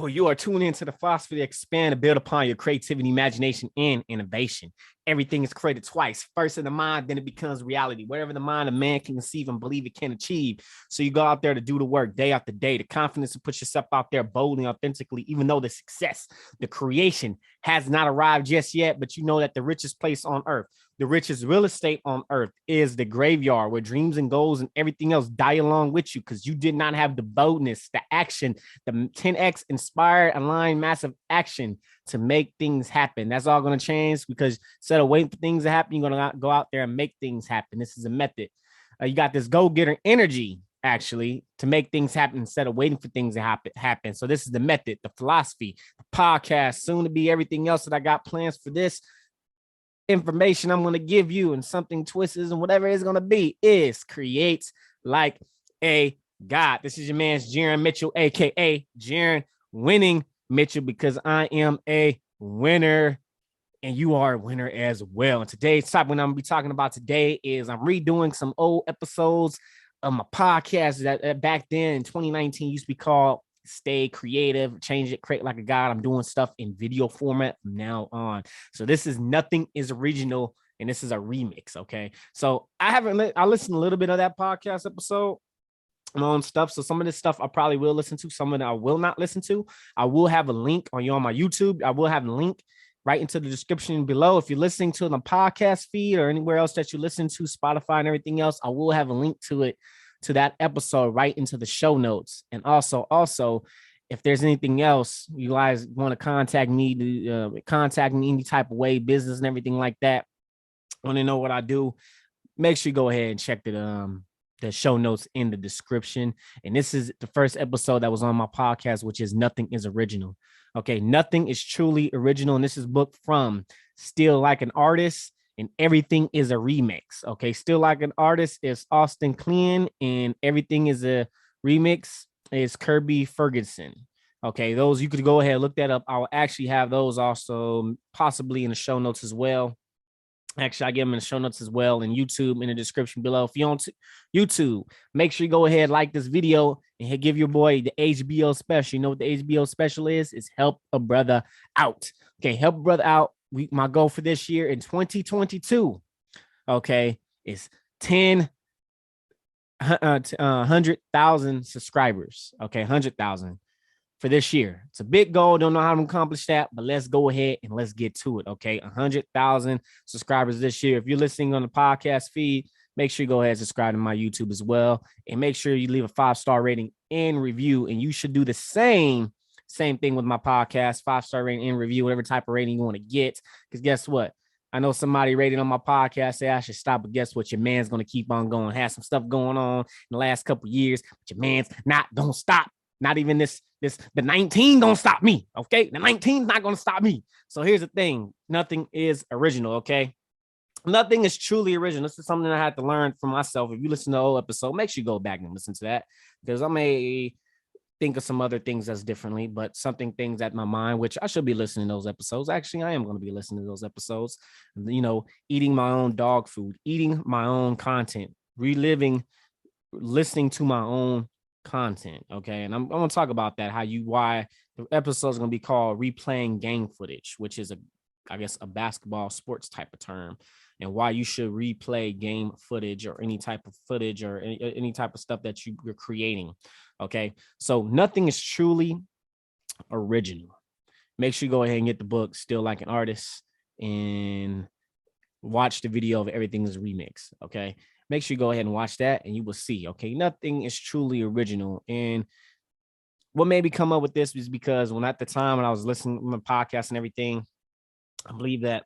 You are tuning into the philosophy to expand and build upon your creativity, imagination, and innovation. Everything is created twice. First in the mind, then it becomes reality. Whatever the mind of man can conceive and believe it can achieve. So you go out there to do the work day after day, the confidence to put yourself out there boldly, authentically, even though the success, the creation has not arrived just yet, but you know that the richest place on earth, the richest real estate on earth is the graveyard, where dreams and goals and everything else die along with you because you did not have the boldness, the action, the 10x inspired, aligned, massive action to make things happen. That's all going to change because instead of waiting for things to happen, you're going to go out there and make things happen. This is a method. You got this go-getter energy, actually, to make things happen instead of waiting for things to happen. So this is the method, the philosophy, the podcast, soon to be everything else that I got plans for this. Information I'm going to give you and something twists and whatever it's going to be is create like a God. This is your man's Jaron Mitchell, aka Jaron Winning Mitchell, because I am a winner and you are a winner as well. And today's topic, what I'm going to be talking about today, is I'm redoing some old episodes of my podcast that back then in 2019 used to be called Stay Creative, Change It, Create Like a God. I'm doing stuff in video format from now on. So this is Nothing is Original, and this is a remix, okay? So I listened a little bit of that podcast episode on stuff. So some of this stuff I probably will listen to, some of it I will not listen to. I will have a link on my YouTube. I will have a link right into the description below. If you're listening to the podcast feed or anywhere else that you listen to, Spotify and everything else, I will have a link to it, to that episode, right into the show notes. And also, if there's anything else you guys want to contact me any type of way, business and everything like that, want to know what I do, make sure you go ahead and check the show notes in the description. And this is the first episode that was on my podcast, which is Nothing is Original. Okay, nothing is truly original. And this is booked from Still Like an Artist, and Everything is a Remix. Okay, Still Like an Artist is Austin Klein, and Everything is a Remix is Kirby Ferguson. Okay, those, you could go ahead and look that up. I'll actually have those also possibly in the show notes as well. Actually, I give them in the show notes as well, and YouTube in the description below. If you're on YouTube, make sure you go ahead, like this video, and give your boy the HBO special. You know what the HBO special is? It's help a brother out. Okay, help a brother out. My goal for this year in 2022, okay, is 100,000 subscribers. Okay, 100,000 for this year. It's a big goal. Don't know how to accomplish that, but let's go ahead and let's get to it. Okay, 100,000 subscribers this year. If you're listening on the podcast feed, make sure you go ahead and subscribe to my YouTube as well, and make sure you leave a 5-star rating and review. And you should do the same thing with my podcast, 5-star rating and review, whatever type of rating you want to get. Because guess what? I know somebody rated on my podcast say I should stop, but guess what? Your man's going to keep on going. Has some stuff going on in the last couple of years, but your man's not going to stop. Not even the 19 don't stop me. Okay, the 19's not going to stop me. So here's the thing: nothing is original. Okay, nothing is truly original. This is something I had to learn for myself. If you listen to the whole episode, make sure you go back and listen to that, because I may think of some other things that's differently, but things at my mind, which I should be listening to those episodes. Actually, I am going to be listening to those episodes, eating my own dog food, eating my own content, listening to my own content. Okay. And I'm going to talk about that, why the episode is going to be called Replaying Game Footage, which is I guess a basketball sports type of term, and why you should replay game footage or any type of footage or any type of stuff that you're creating. Okay, so nothing is truly original. Make sure you go ahead and get the book Still Like an Artist and watch the video of Everything is a Remix. Okay, make sure you go ahead and watch that, and you will see. Okay, nothing is truly original. And what made me come up with this was because at the time when I was listening to my podcast and everything, I believe that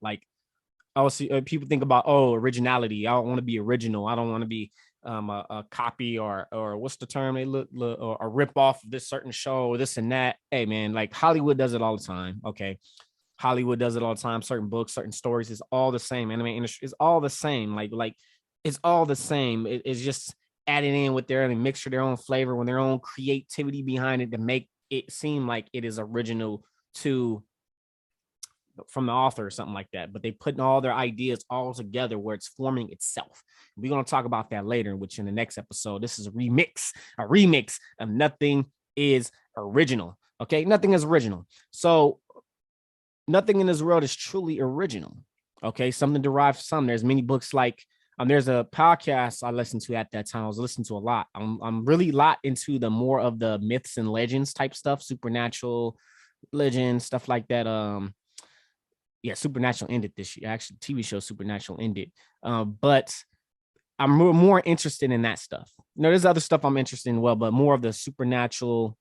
I was people think about originality. I don't want to be original. I don't want to be a copy or what's the term they look or a rip off of this certain show or this and that. Hey man, like Hollywood does it all the time. Okay, Hollywood does it all the time. Certain books, certain stories is all the same. Anime industry is all the same. Like it's all the same. It's just added in with their own mixture, their own flavor, with their own creativity behind it to make it seem like it is original from the author or something like that, but they put all their ideas all together where it's forming itself. We're going to talk about that later, which in the next episode. This is a remix of Nothing is Original. Okay, nothing is original. So nothing in this world is truly original. Okay, something derived from some. There's many books like there's a podcast I listened to at that time. I was listening to a lot. I'm really a lot into the more of the myths and legends type stuff, supernatural legends, stuff like that. Yeah, Supernatural ended this year. Actually, TV show Supernatural ended. But I'm more interested in that stuff. There's other stuff I'm interested in, well, but more of the supernatural.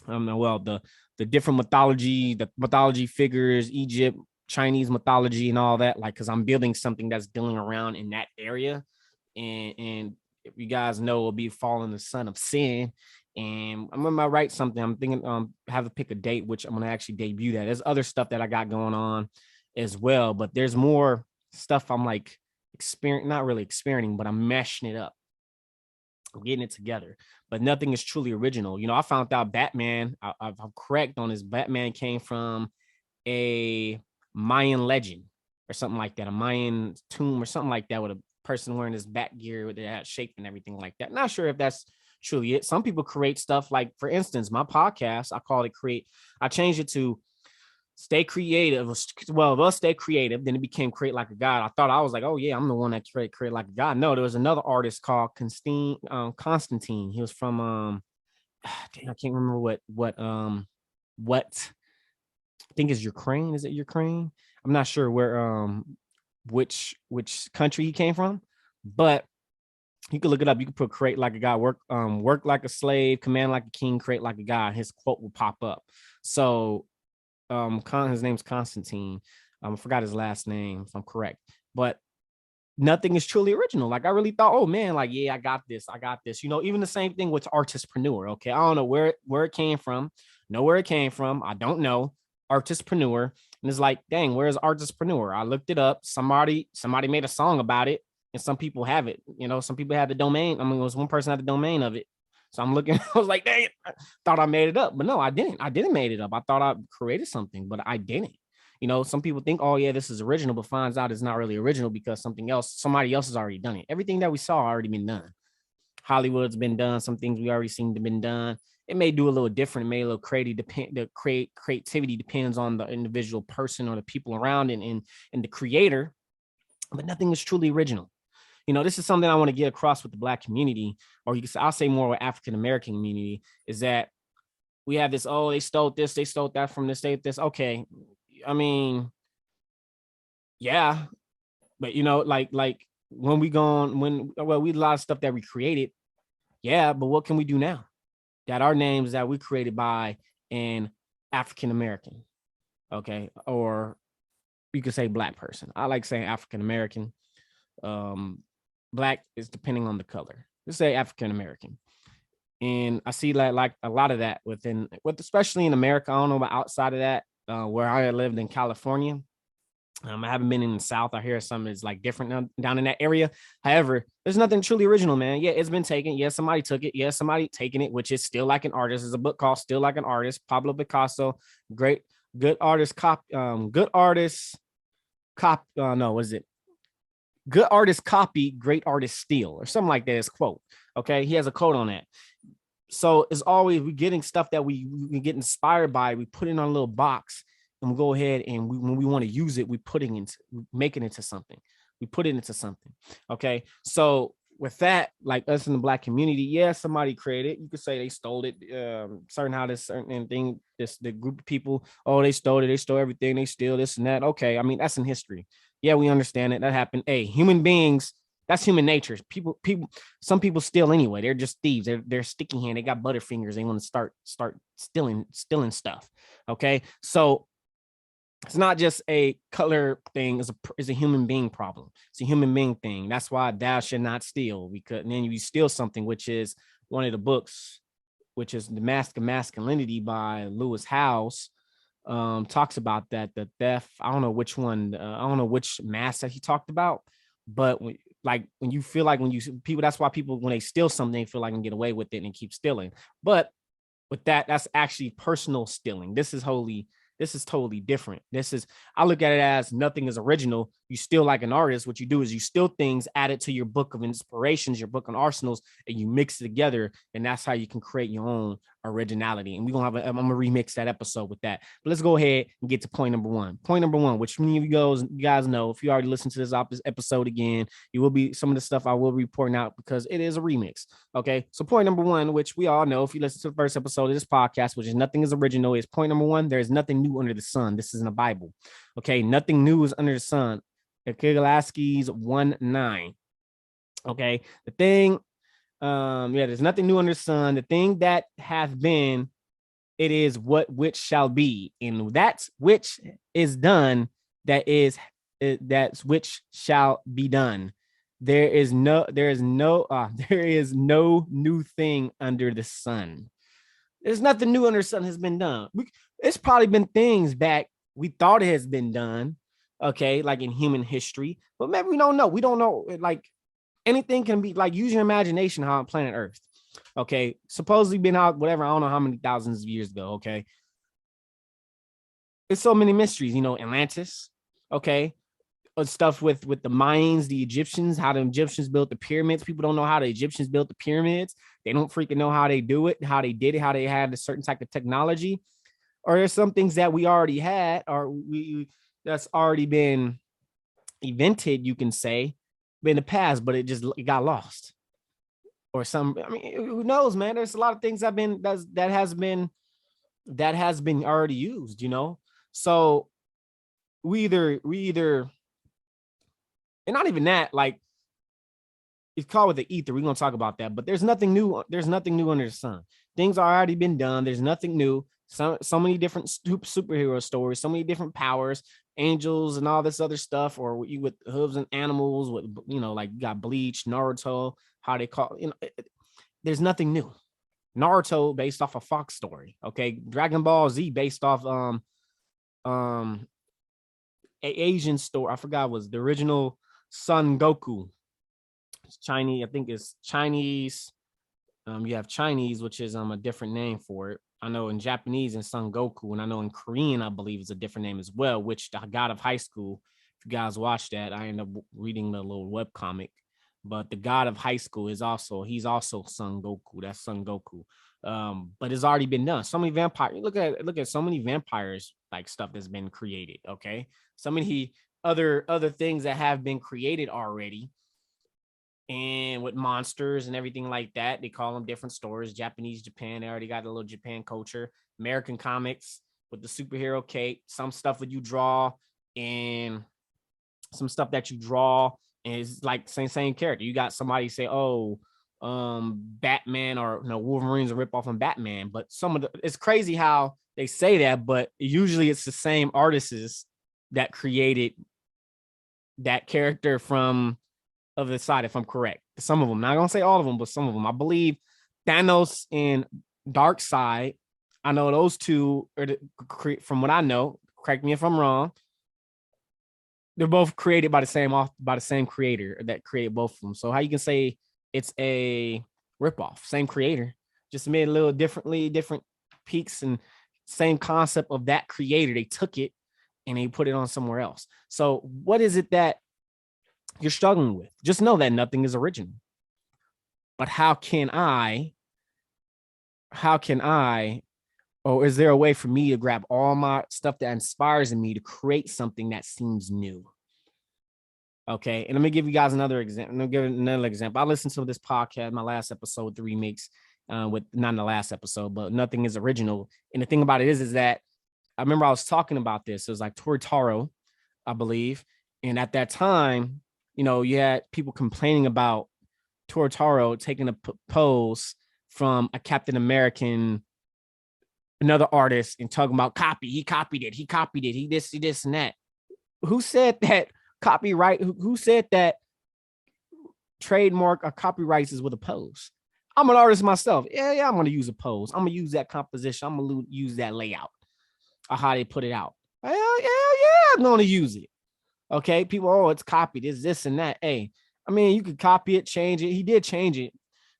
Well, the different mythology, the mythology figures, Egypt, Chinese mythology, and all that. Like, because I'm building something that's dealing around in that area, and if you guys know, it'll be falling the son of sin. And I'm gonna write something. I'm thinking have to pick a date, which I'm gonna actually debut that. There's other stuff that I got going on as well, but there's more stuff I'm like not really experimenting, but I'm meshing it up. I'm getting it together, but nothing is truly original. I found out Batman, I'm correct on this. Batman came from a Mayan legend or something like that, a Mayan tomb or something like that, with a person wearing this bat gear with that shape and everything like that. Not sure if that's truly it. Some people create stuff like, for instance, my podcast, I call it I changed it to Stay Creative. Well, us Stay Creative. Then it became Create Like a God. I thought I was like, oh yeah, I'm the one that create like a God. No, there was another artist called Constantine. He was from I can't remember what I think is Ukraine. Is it Ukraine? I'm not sure where which country he came from, but you can look it up. You can put Create Like a God, work like a slave, command like a king, create like a God. His quote will pop up. So his name's Constantine. I forgot his last name, if I'm correct. But nothing is truly original. Like, I really thought, oh man, like, yeah, I got this. Even the same thing with artistpreneur. Okay, I don't know where it came from. Know where it came from. I don't know. Artistpreneur. And it's like, dang, where's artistpreneur? I looked it up. Somebody made a song about it, and some people have it. Some people have the domain. I mean, it was one person had the domain of it. So I'm looking, I was like, dang it, I thought I made it up. But no, I didn't. I didn't made it up. I thought I created something, but I didn't. Some people think, oh yeah, this is original, but finds out it's not really original because somebody else has already done it. Everything that we saw already been done. Hollywood's been done. Some things we already seen have been done. It may do a little different, it may a little creative. Creativity depends on the individual person or the people around and the creator, but nothing is truly original. This is something I want to get across with the Black community, or I'll say more with African American community, is that we have this, oh, they stole this, they stole that from this, this. Okay, I mean, yeah, but like when we we a lot of stuff that we created, yeah, but what can we do now that our names that we created by an African American, okay, or you could say Black person. I like saying African American. Black is depending on the color. Let's say African American. And I see that like a lot of that especially in America. I don't know about outside of that, where I lived in California. I haven't been in the South. I hear some is like different down in that area. However, there's nothing truly original, man. Yeah, it's been taken. Yeah, somebody took it. Yeah, somebody taking it, which is Still Like an Artist. There's a book called Still Like an Artist. Pablo Picasso, good artist, good artist, no, what is it? Good artist copy, great artist steal, or something like that is quote. Okay, he has a quote on that. So it's always we getting stuff that we get inspired by. We put it in our little box, and we go ahead and when we want to use it, we make it into something. We put it into something. Okay, so with that, like us in the Black community, yeah, somebody created. You could say they stole it. Certain thing. The group of people, oh, they stole it. They stole everything. They steal this and that. Okay, I mean that's in history. Yeah, we understand it. That happened. Hey, human beings, that's human nature. Some people steal anyway. They're just thieves. They're sticky hand. They got butterfingers. They want to start stealing stuff. Okay, so it's not just a color thing. It's a human being problem. It's a human being thing. That's why thou should not steal. Because and then you steal something, which is one of the books, which is The Mask of Masculinity by Lewis Howes. Talks about that the theft. I don't know which one. I don't know which mask that he talked about, but when you feel like people, that's why people when they steal something, they feel like they can get away with it and keep stealing. But with that's actually personal stealing. This is totally different. I look at it as nothing is original you steal like an artist. What you do is you steal things, add it to your book of inspirations, your book on arsenals, and you mix it together. And that's how you can create your own originality. And I'm gonna remix that episode with that. But let's go ahead and get to point number one. Point number one, which many of you guys know, if you already listened to this episode again, you will be some of the stuff I will be reporting out because it is a remix. Okay. So point number one, which we all know, if you listen to the first episode of this podcast, which is nothing is original, is point number one. There is nothing new under the sun. This is in the Bible. Okay. Nothing new is under the sun. Ecclesiastes 1:9. Okay. The thing, there's nothing new under the sun. The thing that hath been, it is what which shall be, and that's which is done, that's which shall be done. There is no new thing under the sun. There's nothing new under the sun has been done. It's probably been things back we thought it has been done, okay, like in human history, but maybe we don't know. We don't know, like anything can be, like, use your imagination how on planet Earth, okay, supposedly been out, whatever, I don't know how many thousands of years ago, okay. There's so many mysteries, Atlantis, okay, stuff with the Mayans, the Egyptians, how the Egyptians built the pyramids. People don't know how the Egyptians built the pyramids. They don't freaking know how they do it, how they did it, how they had a certain type of technology. Or there's some things that we already had, or that's already been invented, you can say, in the past, but it got lost. Or some, I mean, who knows, man? There's a lot of things that has been already used, So we either and not even that, like, it's called with the ether. We're gonna talk about that, but there's nothing new. There's nothing new under the sun. Things are already been done. There's nothing new. So many different superhero stories, so many different powers, angels, and all this other stuff, or with hooves and animals, with like you got Bleach, Naruto, how they call there's nothing new. Naruto based off a Fox story, okay. Dragon Ball Z based off a Asian story. I forgot, was the original Son Goku. It's Chinese, I think it's Chinese. You have Chinese, which is a different name for it. I know in Japanese and Son Goku, and I know in Korean, I believe is a different name as well, which the God of High School, if you guys watch that, I end up reading the little web comic, but the God of High School he's also Son Goku. That's Son Goku. But it's already been done. So many vampires, look at so many vampires, like stuff that's been created. Okay. So many other things that have been created already. And with monsters and everything like that, they call them different stories. Japanese, Japan, they already got a little Japan culture. American comics with the superhero cape, some stuff that you draw, and some stuff that you draw is like same character. You got somebody say, Batman, or Wolverine's a ripoff on Batman, but it's crazy how they say that, but usually it's the same artists that created that character from of the side, if I'm correct. Some of them, not gonna say all of them, but some of them. I believe Thanos and Darkseid, I know those two are from what I know, correct me if I'm wrong, they're both created by the same creator that created both of them. So how you can say it's a ripoff? Same creator, just made a little differently, different peaks, and same concept of that creator. They took it and they put it on somewhere else. So what is it that you're struggling with? Just know that nothing is original. But how can I, or is there a way for me to grab all my stuff that inspires in me to create something that seems new? Okay. And let me give you guys another example. I listened to this podcast, my last episode, the remix, with not in the last episode, but nothing is original. And the thing about it is that I remember I was talking about this. It was like Tortaro, I believe. And at that time, you had people complaining about Tortaro taking a pose from a Captain American, another artist, and talking about copy. He copied it. He this, and that. Who said that copyright? Who said that trademark or copyrights is with a pose? I'm an artist myself. Yeah, I'm going to use a pose. I'm going to use that composition. I'm going to use that layout or how they put it out. Yeah, I'm going to use it. Okay, people, it's copied. It's this and that. Hey, I mean, you could copy it, change it. He did change it.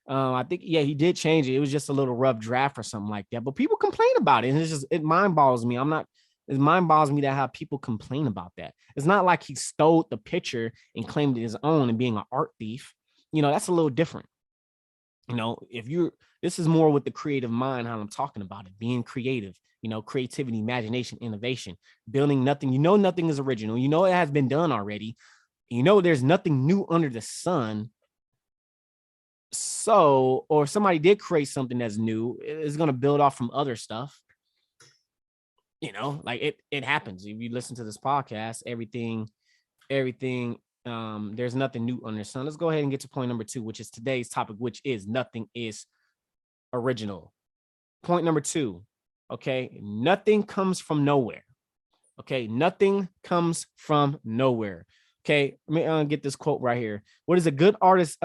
I think, he did change it. It was just a little rough draft or something like that. But people complain about it, and it mind boggles me. I'm not It mind boggles me that how people complain about that. It's not like he stole the picture and claimed it his own and being an art thief. That's a little different. If you're, this is more with the creative mind, how I'm talking about it, being creative, creativity, imagination, innovation, building nothing. Nothing is original. It has been done already. There's nothing new under the sun. So, or if somebody did create something that's new, it's going to build off from other stuff. Like it happens. If you listen to this podcast, everything, there's nothing new under the sun. Let's go ahead and get to point number 2, which is today's topic, which is nothing is original. Point number 2. Okay. Nothing comes from nowhere. Okay. Nothing comes from nowhere. Okay. Let me get this quote right here. What a good artist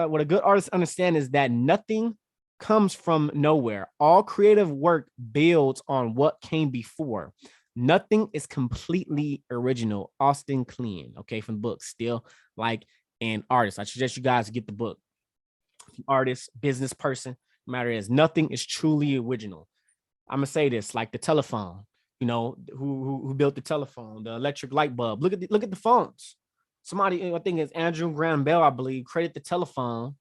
understands is that nothing comes from nowhere. All creative work builds on what came before. Nothing is completely original. Austin Kleon, okay, from the book Still Like an Artist. I suggest you guys get the book. Artist, business person, no matter is, nothing is truly original. I'm gonna say this, like the telephone. Who built the telephone, the electric light bulb. Look at the phones. Somebody, I think it's Andrew Graham Bell, I believe, created the telephone.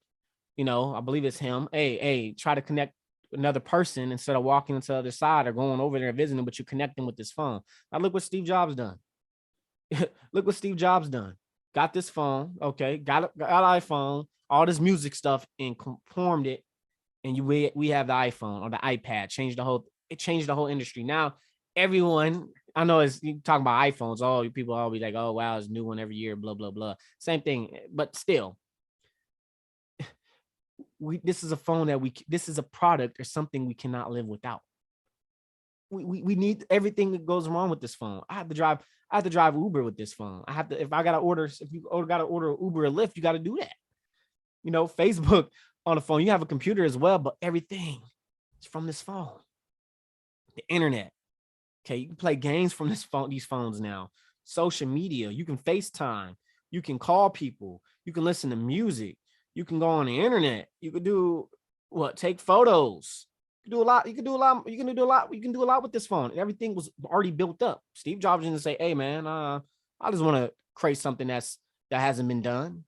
I believe it's him. Hey, try to connect another person instead of walking to the other side or going over there and visiting, but you connect them with this phone. Now look what Steve Jobs done. Look what Steve Jobs done. Got this phone, okay, got an iPhone, all this music stuff, and conformed it, and we have the iPhone or the iPad. It changed the whole industry. Now everyone, I know it's, you talking about iPhones. All people all be like, oh wow, it's a new one every year, blah blah blah. Same thing, but still. This is a phone this is a product or something we cannot live without. We need everything that goes wrong with this phone. I have to drive Uber with this phone. If you got to order Uber or Lyft, you got to do that. Facebook on the phone, you have a computer as well, but everything is from this phone. The internet. Okay. You can play games from these phones now. Social media, you can FaceTime, you can call people, you can listen to music. You can go on the internet. You can do what? Take photos. You can do a lot. You can do a lot with this phone. And everything was already built up. Steve Jobs didn't say, "Hey, man, I just want to create something that hasn't been done."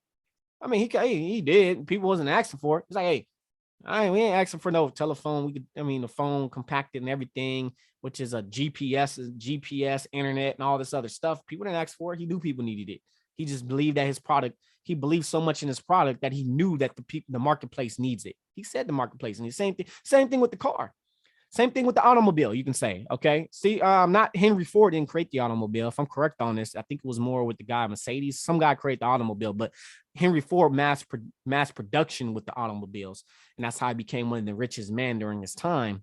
I mean, he did. People wasn't asking for it. It's like, hey, we ain't asking for no telephone. The phone compacted and everything, which is a GPS, internet, and all this other stuff. People didn't ask for it. He knew people needed it. He just believed that his product. He believed so much in his product that he knew that the marketplace needs it. He said the marketplace, and the same thing with the car, same thing with the automobile. You can say, okay, see, not Henry Ford didn't create the automobile. If I'm correct on this, I think it was more with the guy Mercedes. Some guy created the automobile, but Henry Ford mass production with the automobiles, and that's how he became one of the richest men during his time,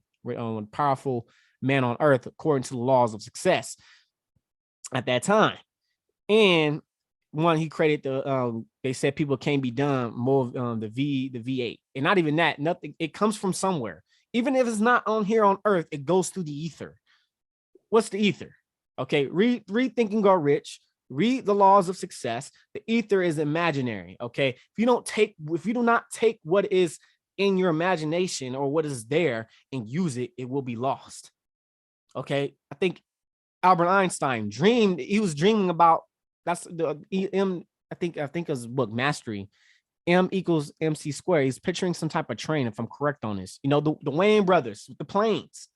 powerful man on earth according to the laws of success at that time. And one, he created they said people can't be done more the V8, and not even that, nothing. It comes from somewhere. Even if it's not on here on earth, it goes through the ether. What's the ether? Okay, read Think and Grow Rich. Read the laws of success. The ether is imaginary. Okay, if you do not take what is in your imagination or what is there and use it, it will be lost. Okay, I think Albert Einstein dreamed. He was dreaming about. That's the M. I think it was book Mastery. M equals MC squared. He's picturing some type of train, if I'm correct on this. The Wayne brothers with the planes.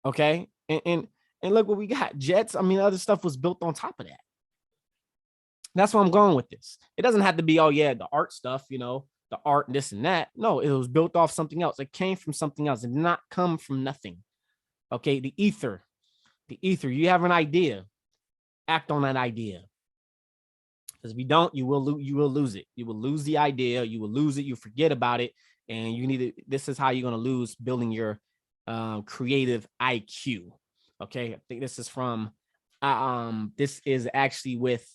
Okay, and look what we got. Jets. Other stuff was built on top of that. That's where I'm going with this. It doesn't have to be, the art stuff, the art, this and that. No, it was built off something else. It came from something else. It did not come from nothing. Okay, the ether. You have an idea. Act on that idea. Because if you don't, you will lose it. You will lose the idea. You will lose it. You forget about it. And you need to, this is how you're going to lose building your creative IQ. Okay. I think this is from, this is actually with,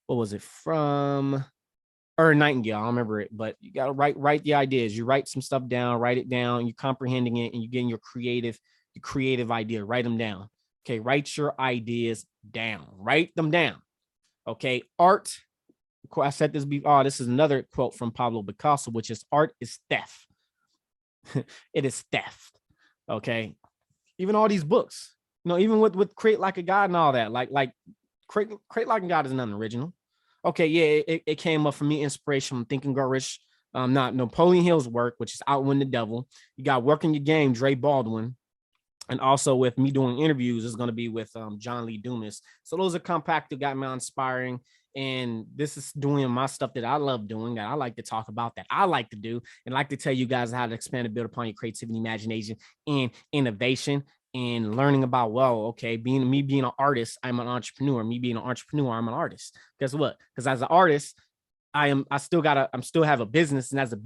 what was it from? Earl Nightingale. I don't remember it, but you got to write the ideas. You write some stuff down, write it down. You're comprehending it and you're getting your creative idea. Write them down. Okay. Write your ideas down. Write them down. Okay, art. I said this before. This is another quote from Pablo Picasso, which is art is theft. It is theft. Okay, even all these books. No, even with Create Like a God and all that, like Create Like a God is nothing original. Okay, yeah, it came up for me inspiration from Think and Grow Rich. Not Napoleon Hill's work, which is Outwin the Devil. You got Working Your Game, Dre Baldwin. And also with me doing interviews is going to be with John Lee Dumas. So those are compact that got me inspiring. And this is doing my stuff that I love doing, that I like to talk about, that I like to do, and like to tell you guys how to expand and build upon your creativity, imagination, and innovation, and learning about, well, okay, being an artist, I'm an entrepreneur. Me being an entrepreneur, I'm an artist. Guess what? Because as an artist, I'm still have a business, and as a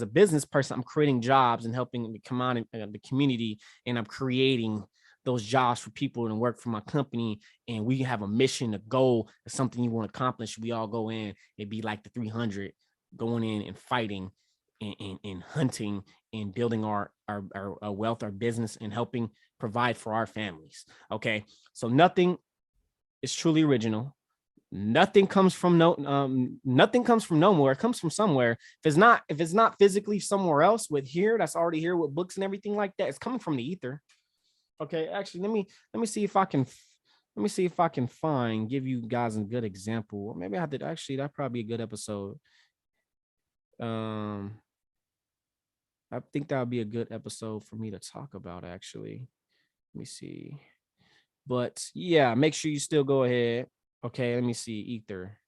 business person, I'm creating jobs and helping the community, and I'm creating those jobs for people and work for my company. And we have a mission, a goal, something you want to accomplish. We all go in, it'd be like the 300 going in and fighting and hunting and building our wealth, our business, and helping provide for our families. Okay. So nothing is truly original. Nothing comes from nothing comes from nowhere. It comes from somewhere. If it's not physically somewhere else with here, that's already here with books and everything like that, it's coming from the ether. Okay, actually, let me see if I can give you guys a good example. Or maybe I did actually, that'd probably be a good episode. I think that would be a good episode for me to talk about, actually. Let me see. But yeah, make sure you still go ahead. Okay, let me see. Ether.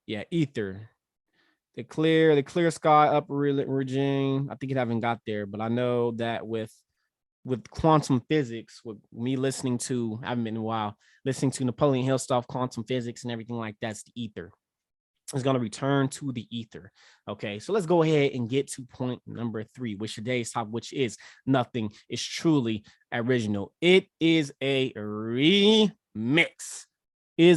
Yeah, ether. The clear sky, upper regime. I think it haven't got there, but I know that with quantum physics, with me listening to, I haven't been in a while, listening to Napoleon Hill stuff, quantum physics and everything like that's the ether. It's going to return to the ether. Okay, so let's go ahead and get to point number 3, which today's topic, which is nothing is truly original. It is a remix. It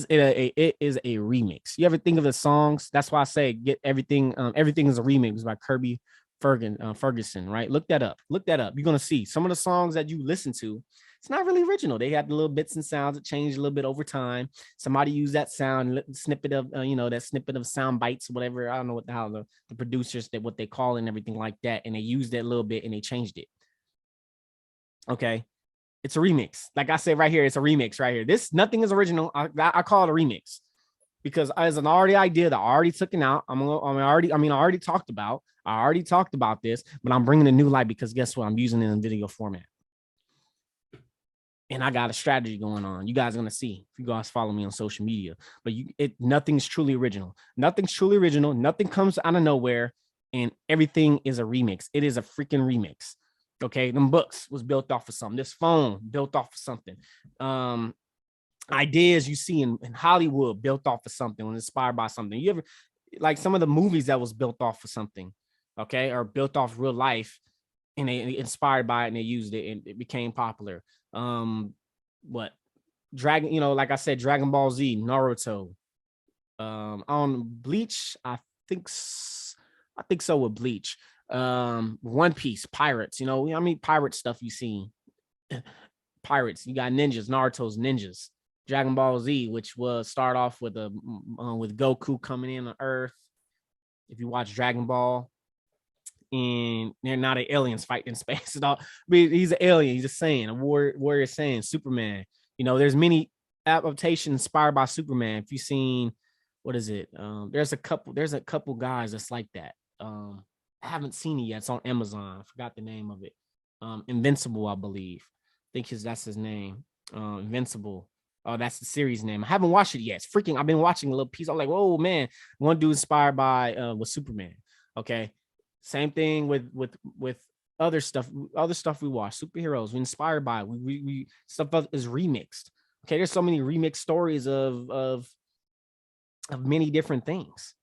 is a remix. You ever think of the songs? That's why I say get everything. Everything is a remix by Kirby Ferguson, right? Look that up. You're gonna see some of the songs that you listen to. It's not really original. They had the little bits and sounds that changed a little bit over time. Somebody used that sound snippet of that snippet of sound bites, whatever. I don't know how the producers, that what they call it and everything like that, and they used that a little bit and they changed it. Okay, it's a remix. Like I said right here, it's a remix right here. This nothing is original. I call it a remix because as an already idea that I already took it out. I already talked about. I already talked about this, but I'm bringing a new light because guess what? I'm using it in video format. And I got a strategy going on. You guys are gonna see if you guys follow me on social media. But nothing's truly original. Nothing's truly original. Nothing comes out of nowhere, and everything is a remix. It is a freaking remix. Okay, them books was built off of something. This phone built off of something. Ideas you see in Hollywood built off of something, was inspired by something. You ever like some of the movies that was built off of something, okay, or built off real life, and they inspired by it and they used it and it became popular. What Dragon, like I said, Dragon Ball Z, Naruto, on Bleach, I think so with Bleach. One Piece, Pirates, I mean pirate stuff you see. Pirates, you got ninjas, Naruto's ninjas. Dragon Ball Z, which was start off with with Goku coming in on Earth. If you watch Dragon Ball, and they're not aliens fighting in space at all. But he's an alien. He's a Saiyan, a warrior Saiyan, Superman. There's many adaptations inspired by Superman. If you've seen, what is it? There's a couple guys that's like that. I haven't seen it yet. It's on Amazon. I forgot the name of it. Invincible, I believe. I think that's his name. Invincible. Oh, that's the series name. I haven't watched it yet. It's freaking. I've been watching a little piece. I'm like, whoa, man. One dude inspired by with Superman. Okay. Same thing with other stuff we watch, superheroes, we inspired by. We stuff is remixed. Okay, there's so many remixed stories of many different things.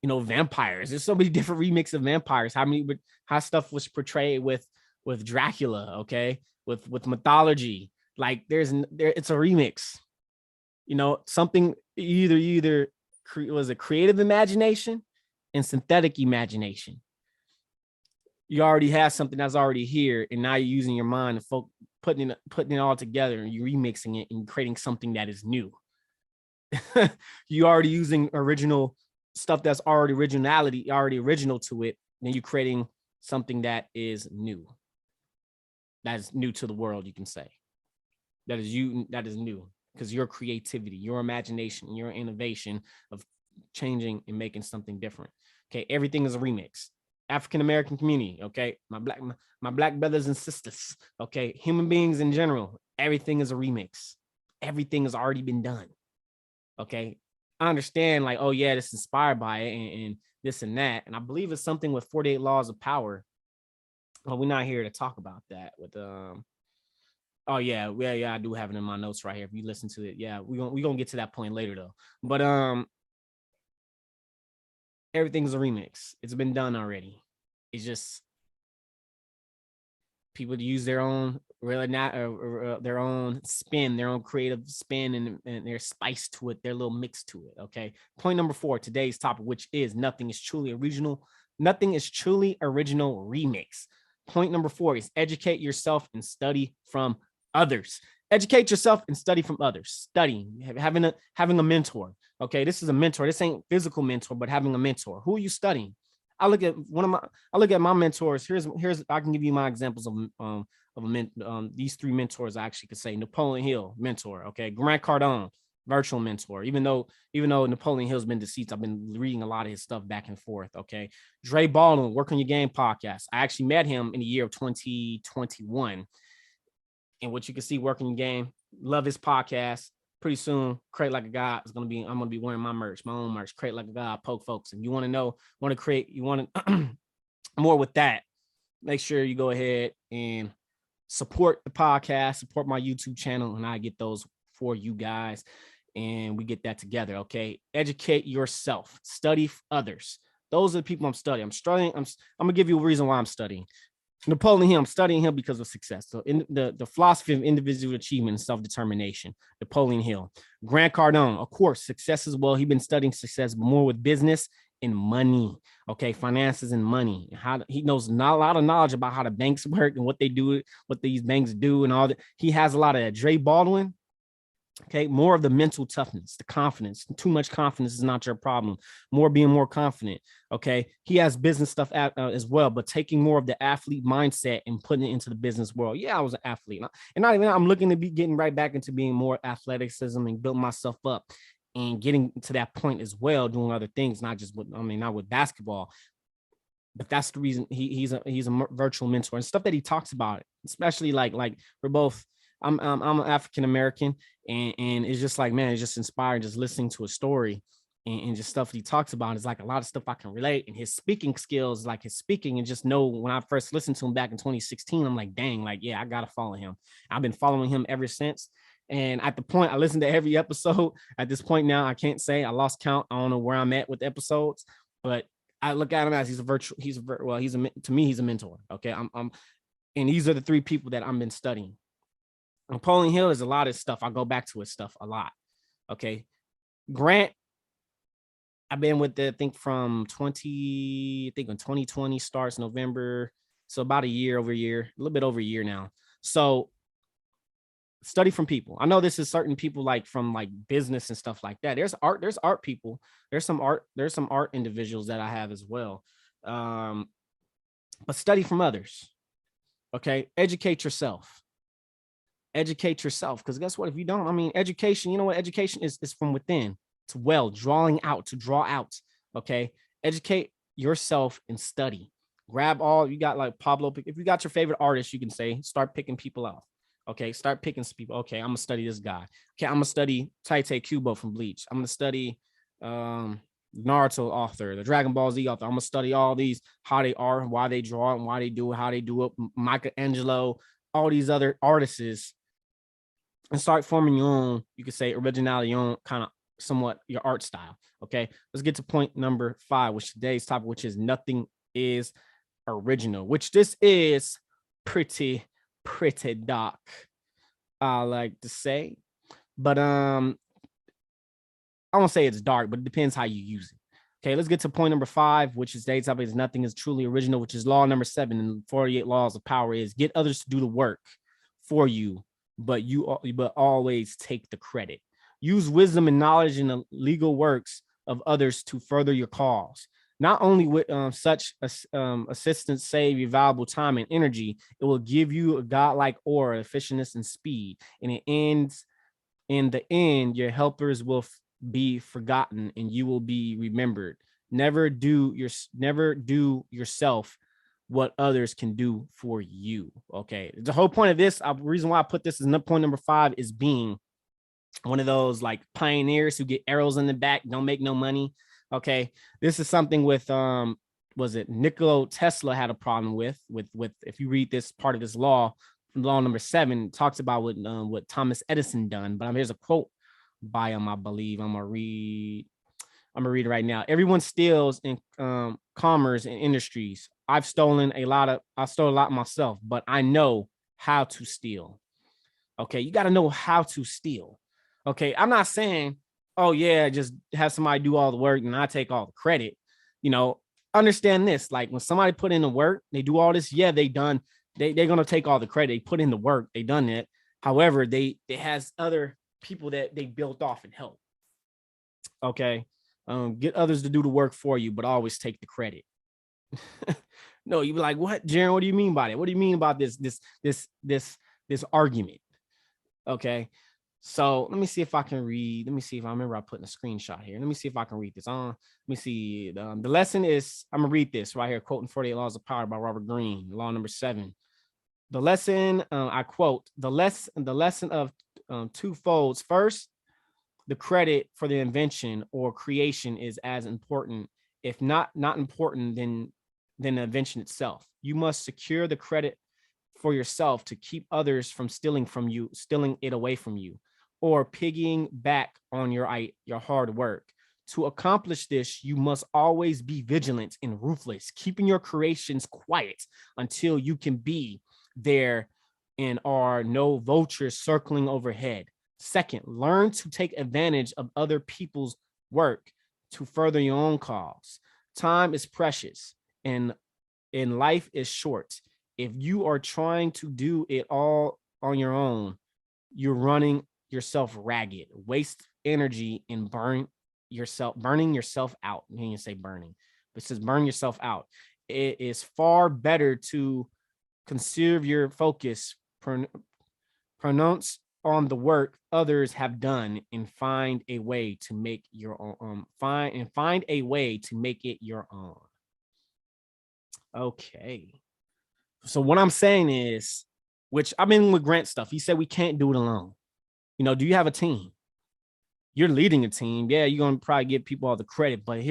Vampires. There's so many different remixes of vampires. How stuff was portrayed with Dracula, okay, with mythology. Like it's a remix. Something either was a creative imagination and synthetic imagination. You already have something that's already here, and now you're using your mind and putting it all together, and you're remixing it and creating something that is new. You're already using original stuff that's already original to it, then you're creating something that is new. That's new to the world, you can say. that is you, that is new, because your creativity, your imagination, your innovation of changing and making something different. Okay, everything is a remix. African American community, okay, my black brothers and sisters, okay, human beings in general, everything is a remix. Everything has already been done. Okay, I understand, like, oh yeah, this is inspired by it, and this and that, and I believe it's something with 48 laws of power. But we're not here to talk about that. With oh yeah, I do have it in my notes right here. If you listen to it, yeah, we gonna get to that point later though. But everything's a remix. It's been done already. It's just people to use their own really not their own spin, their own creative spin, and their spice to it, their little mix to it. Okay. Point number 4, today's topic, which is nothing is truly original. Nothing is truly original remix. Point number 4 is educate yourself and study from others. Educate yourself and study from others. Studying, having a mentor. Okay, this is a mentor. This ain't physical mentor, but having a mentor. Who are you studying? I look at my mentors. Here's I can give you my examples of these 3 mentors. I actually could say Napoleon Hill, mentor. Okay, Grant Cardone, virtual mentor. Even though Napoleon Hill's been deceased, I've been reading a lot of his stuff back and forth. Okay, Dre Baldwin, Work on Your Game podcast. I actually met him in the year of 2021, and what you can see, Work on Your Game. Love his podcast. Pretty soon, Create Like a God is I'm gonna be wearing my own merch, Create Like a God, poke folks. And you want to create, you want to more with that, make sure you go ahead and support the podcast, support my YouTube channel, and I get those for you guys. And we get that together. Okay. Educate yourself, study others. Those are the people I'm studying. I'm gonna give you a reason why I'm studying. Napoleon Hill, I'm studying him because of success. So in the philosophy of individual achievement and self-determination, Napoleon Hill. Grant Cardone, of course, success as well. He's been studying success, but more with business and money. Okay, finances and money. He knows not a lot of knowledge about how the banks work and what they do, what these banks do, and all that. He has a lot of that. Dre Baldwin. Okay, more of the mental toughness, the confidence. Too much confidence is not your problem. Being more confident. Okay, he has business stuff as well, but taking more of the athlete mindset and putting it into the business world. Yeah, I was an athlete, and not even I'm looking to be getting right back into being more athleticism and building myself up and getting to that point as well, doing other things, not with basketball. But that's the reason he's a virtual mentor and stuff that he talks about, especially like we're both. I'm an African American, and it's just like, man, it's just inspiring just listening to a story and just stuff he talks about. It's like a lot of stuff I can relate, and his speaking skills, like his speaking, and just know when I first listened to him back in 2016, I'm like, dang, like, yeah, I gotta follow him. I've been following him ever since. And at the point, I listened to every episode. At this point now, I can't say I lost count. I don't know where I'm at with episodes, but I look at him as to me, he's a mentor. Okay, I'm and these are the 3 people that I've been studying. Napoleon Hill is a lot of stuff. I go back to his stuff a lot. Okay. Grant, I've been with I think from 2020 starts November. So about a little bit over a year now. So study from people. I know this is certain people like from like business and stuff like that. There's art people. There's some art individuals that I have as well. But study from others. Okay. Educate yourself. Because guess what? If you don't, education, you know what education is from within. It's to draw out. Okay. Educate yourself and study. Grab all you got, like Pablo. If you got your favorite artist, you can say, start picking people out. Okay. Start picking some people. Okay. I'm going to study this guy. Okay. I'm going to study Tite Kubo from Bleach. I'm going to study Naruto author, the Dragon Ball Z author. I'm going to study all these, how they are, why they draw and why they do it, how they do it. Michelangelo, all these other artists, and start forming your own, you could say, originality, your own kind of somewhat your art style. Okay, let's get to point number 5, which today's topic, which is nothing is original, which this is pretty dark, I like to say. But I won't say it's dark, but it depends how you use it. Okay, let's get to point number 5, which is today's topic is nothing is truly original, which is law number 7 in 48 laws of power is get others to do the work for you, but always take the credit. Use wisdom and knowledge in the legal works of others to further your cause. Not only with such assistance save your valuable time and energy, it will give you a godlike aura, efficiency, and speed. And it ends in the end, your helpers will be forgotten and you will be remembered. Never do yourself what others can do for you. Okay. The whole point of this, reason why I put this as point number 5 is being one of those like pioneers who get arrows in the back, don't make no money. Okay. This is something with was it Nikola Tesla had a problem with if you read this part of this law number 7, talks about what Thomas Edison done. But here's a quote by him, I believe. I'm gonna read it right now. Everyone steals in commerce and industries. I stole a lot myself, but I know how to steal. Okay, you got to know how to steal. Okay, I'm not saying, oh yeah, just have somebody do all the work and I take all the credit. You know, understand this. Like when somebody put in the work, they do all this. Yeah, they're gonna take all the credit. They put in the work. They done it. However, they has other people that they built off and help. Okay, get others to do the work for you, but always take the credit. No, you be like, what, Jaron? What do you mean by that? What do you mean about this argument? Okay, so let me see if I can read. Let me see if I remember I put in a screenshot here. Let me see if I can read this on. Let me see. The lesson is, I'm gonna read this right here, quoting 48 Laws of Power by Robert Greene, law number 7. The lesson, I quote, the lesson of two folds. First, the credit for the invention or creation is as important, if not important, than the invention itself. You must secure the credit for yourself to keep others from stealing it away from you, or piggying back on your hard work. To accomplish this, you must always be vigilant and ruthless, keeping your creations quiet until you can be there and are no vultures circling overhead. Second, learn to take advantage of other people's work to further your own cause. Time is precious and life is short. If you are trying to do it all on your own, you're running yourself ragged, waste energy, and burning yourself out. I didn't say burning, but it says burn yourself out. It is far better to conserve your focus, pronounce on the work others have done, and find a way to make your own. Find a way to make it your own. Okay. So what I'm saying is, which I've been with Grant stuff. He said we can't do it alone. You know, do you have a team? You're leading a team. Yeah, you're gonna probably give people all the credit, but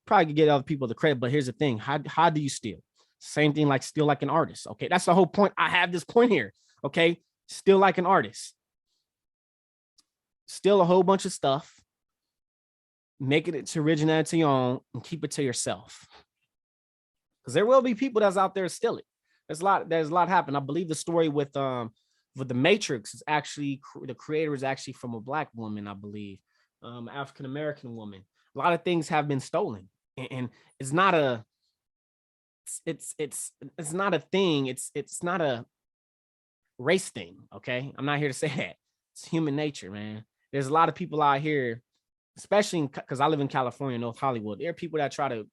probably get other people the credit. But here's the thing: how do you steal? Same thing like steal like an artist. Okay, that's the whole point. I have this point here. Okay, steal like an artist. Steal a whole bunch of stuff, make it to originate to your own, and keep it to yourself. Because there will be people that's out there steal it. There's a lot happened. I believe the story with the Matrix is actually, the creator is actually from a Black woman, I believe, African American woman. A lot of things have been stolen, and it's not a not a thing. It's not a race thing. Okay, I'm not here to say that. It's human nature, man. There's a lot of people out here, especially because I live in California, North Hollywood. There are people that try to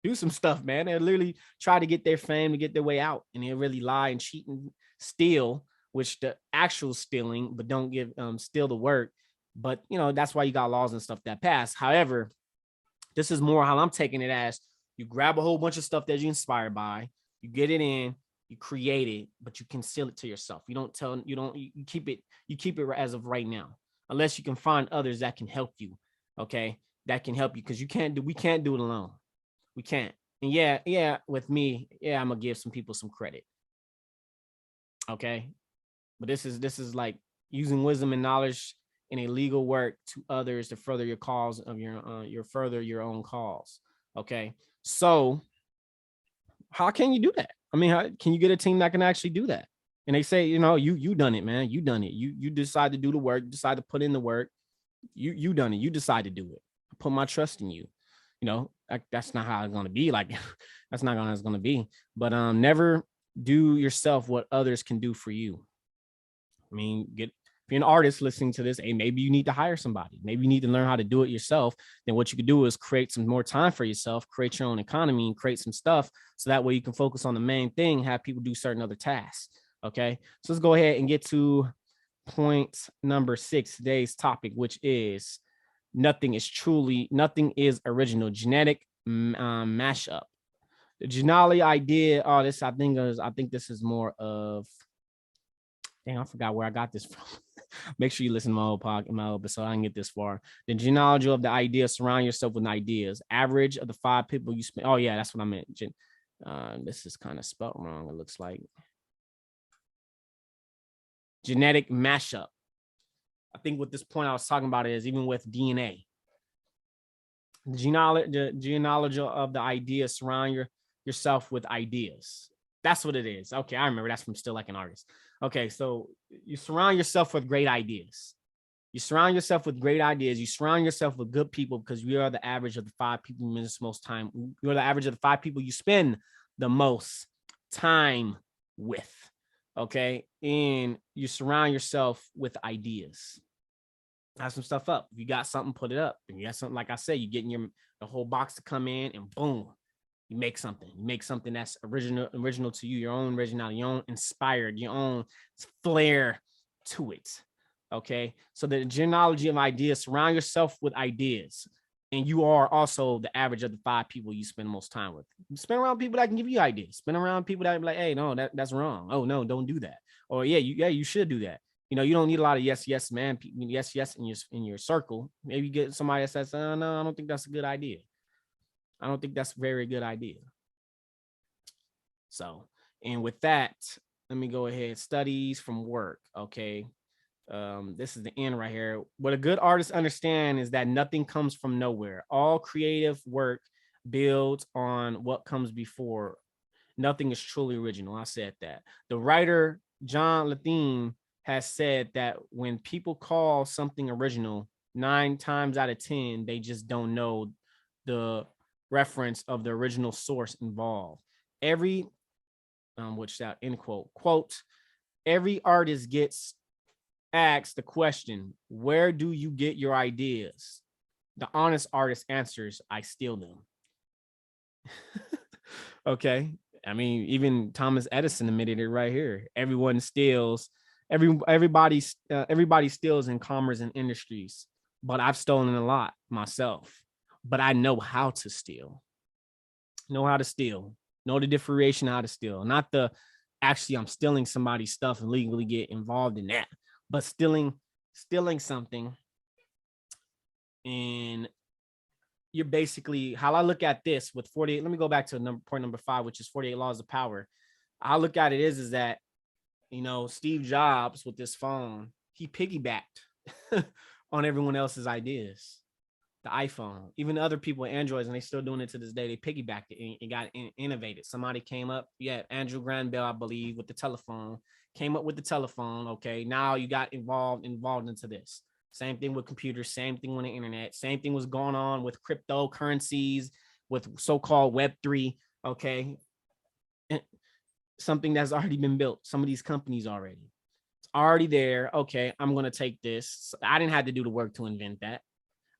do some stuff, man. They literally try to get their fame, to get their way out, and they really lie and cheat and steal, which the actual stealing, but don't give steal the work. But you know, that's why you got laws and stuff that pass. However, this is more how I'm taking it as: you grab a whole bunch of stuff that you're inspired by, you get it in, you create it, but you conceal it to yourself. You keep it as of right now, unless you can find others that can help you. Okay, that can help you, because we can't do it alone. We can't. And yeah, with me, I'm gonna give some people some credit. Okay, but this is like using wisdom and knowledge in a legal work to others to further your cause of your own cause. Okay, so how can you do that? I mean, how can you get a team that can actually do that? And they say, you know, you done it, man. You done it. You decide to do the work. Decide to put in the work. You done it. You decide to do it. I put my trust in you. You know, that's not how it's gonna be. Like, that's not how it's gonna be. But never do yourself what others can do for you. I mean, If you're an artist listening to this, hey, maybe you need to hire somebody. Maybe you need to learn how to do it yourself. Then what you could do is create some more time for yourself, create your own economy, and create some stuff so that way you can focus on the main thing, have people do certain other tasks. Okay, so let's go ahead and get to point number 6, today's topic, which is nothing is original. Genetic mashup. The Genali idea. Oh, this I think this is more of. Dang, I forgot where I got this from. Make sure you listen to my old podcast, my old episode. I didn't get this far. The genealogy of the idea: surround yourself with ideas. Average of the 5 people you spend. Oh yeah, that's what I meant. This is kind of spelled wrong. It looks like genetic mashup. I think what this point I was talking about is even with DNA. The genealogy of the idea: surround yourself with ideas. That's what it is. Okay, I remember. That's from Still Like an Artist. Okay, so you surround yourself with great ideas. You surround yourself with great ideas. You surround yourself with good people because we are the average of the 5 people you spend most time. You're the average of the 5 people you spend the most time with. Okay, and you surround yourself with ideas. Have some stuff up. If you got something, put it up. If you got something, like I said, you get in the whole box to come in and boom. You make something. You make something that's original to you, your own originality, your own inspired, your own flair to it. Okay. So the genealogy of ideas, surround yourself with ideas. And you are also the average of the 5 people you spend most time with. Spend around people that can give you ideas. Spend around people that be like, hey, no, that's wrong. Oh, no, don't do that. Or you should do that. You know, you don't need a lot of yes man, yes in your circle. Maybe you get somebody that says, oh, no, I don't think that's a good idea. I don't think that's a very good idea. So, and with that, let me go ahead. Studies from work. Okay. This is the end right here. What a good artist understand is that nothing comes from nowhere. All creative work builds on what comes before. Nothing is truly original. I said that. The writer John Lathine has said that when people call something original, 9 times out of 10, they just don't know the reference of the original source involved. Every, which that end quote, every artist gets asked the question, where do you get your ideas? The honest artist answers, I steal them. Okay. I mean, even Thomas Edison admitted it right here. Everyone steals. Everybody steals in commerce and industries, but I've stolen a lot myself. But I know how to steal. Know how to steal. Know the differentiation how to steal. Not the actually I'm stealing somebody's stuff and legally get involved in that, but stealing something. And you're basically, how I look at this with 48. Let me go back to point number 5, which is 48 laws of power. I look at it is that, you know, Steve Jobs with this phone, he piggybacked on everyone else's ideas. The iPhone, even other people with Androids, and they still doing it to this day. They piggybacked it and got innovated. Somebody came up, Andrew Graham Bell, I believe, with the telephone, came up with the telephone. Okay, now you got involved into this. Same thing with computers, same thing with the internet, same thing was going on with cryptocurrencies, with so-called Web3. Okay, something that's already been built. Some of these companies already, it's already there. Okay, I'm gonna take this. I didn't have to do the work to invent that.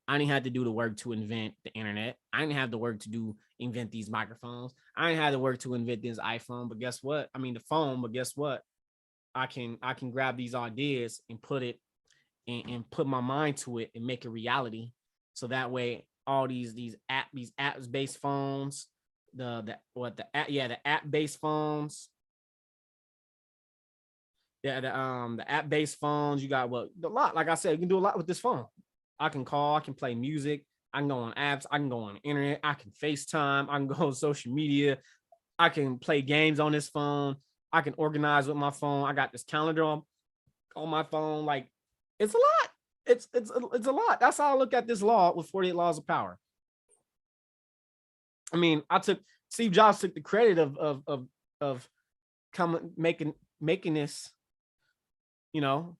I didn't have to do the work to invent the internet. I didn't have the work to invent these microphones. I didn't have the work to invent this iPhone. But guess what? I mean, the phone. But guess what? I can grab these ideas and put it and put my mind to it and make it reality. So that way, all these apps based phones, the app based phones. Yeah, the app based phones. You got a lot. Like I said, you can do a lot with this phone. I can call, I can play music, I can go on apps, I can go on the internet, I can FaceTime, I can go on social media, I can play games on this phone, I can organize with my phone. I got this calendar on my phone. Like, it's a lot. It's a lot. That's how I look at this law with 48 laws of power. I mean, Steve Jobs took the credit of making this, you know,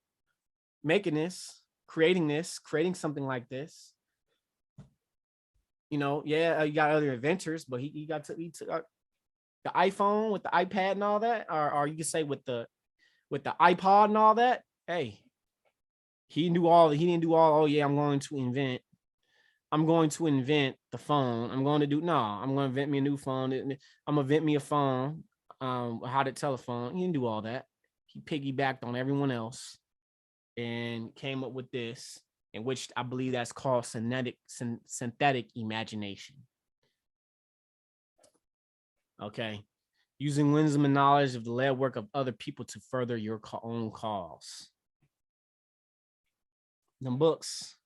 creating something like this. You know, you got other inventors, but he took the iPhone with the iPad and all that, or you can say with the iPod and all that. Hey, He didn't do all, oh yeah, I'm going to invent the phone. I'm going to invent me a new phone. I'm gonna invent me a phone. How to telephone. He didn't do all that. He piggybacked on everyone else and came up with this, in which I believe that's called synthetic imagination. Okay. Using wisdom and knowledge of the legwork of other people to further your own cause. Them books.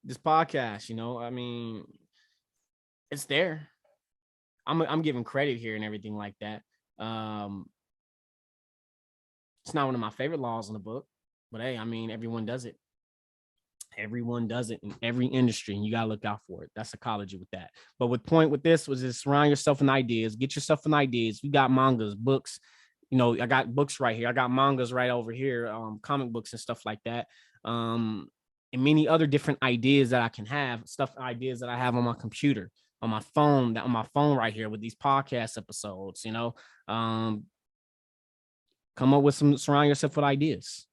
This podcast, I mean, it's there. I'm giving credit here and everything like that. It's not one of my favorite laws in the book, but hey, I mean, everyone does it. Everyone does it in every industry, and you gotta look out for it. That's psychology with that. But with point with this was just surround yourself with ideas. Get yourself in ideas. You got mangas, books. I got books right here. I got mangas right over here, comic books and stuff like that. And many other different ideas that I can have, ideas that I have on my computer, on my phone right here with these podcast episodes. Come up with surround yourself with ideas.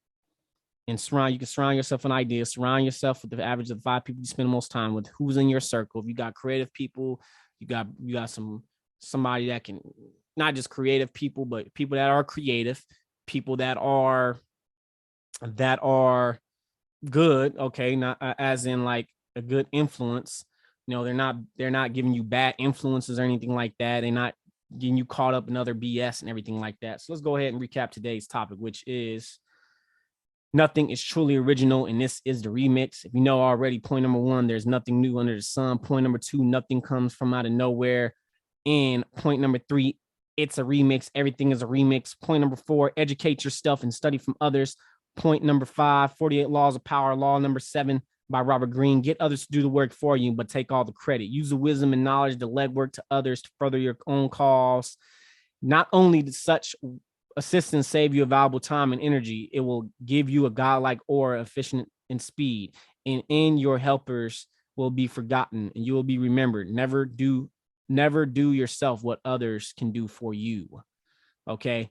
And you can surround yourself with ideas. Surround yourself with the average of 5 people you spend the most time with. Who's in your circle? If you got creative people, you got somebody that can, not just creative people, but people that are creative, people that are good. Okay, not as in like a good influence. They're not giving you bad influences or anything like that. They're not getting you caught up in other BS and everything like that. So let's go ahead and recap today's topic, which is nothing is truly original, and this is the remix. If you know already, point number 1, there's nothing new under the sun. Point number 2, nothing comes from out of nowhere. And point number 3, it's a remix. Everything is a remix. Point number 4, educate yourself and study from others. Point number 5, 48 Laws of Power. Law number 7 by Robert Greene. Get others to do the work for you, but take all the credit. Use the wisdom and knowledge, the legwork to others to further your own cause. Not only does such assistance save you a valuable time and energy, it will give you a godlike aura, efficient and speed. And in your helpers will be forgotten, and you will be remembered. Never do yourself what others can do for you. Okay.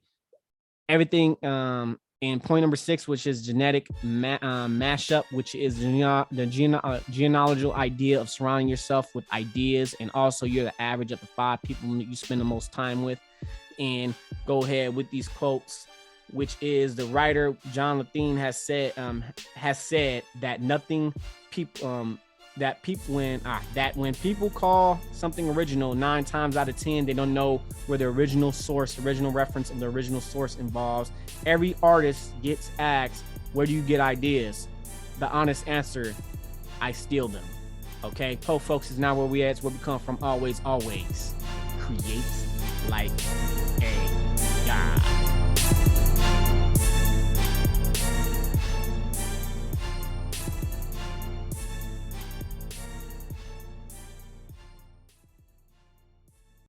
Everything. And point number 6, which is genetic mashup, which is the genealogical idea of surrounding yourself with ideas, and also you're the average of the 5 people that you spend the most time with. And go ahead with these quotes, which is the writer John Lathine has said that when people call something original, 9 times out of 10 they don't know where the original reference of the original source involves. Every artist gets asked, where do you get ideas? The honest answer, I steal them. Okay, folks, is not where we at, it's where we come from. Always create like a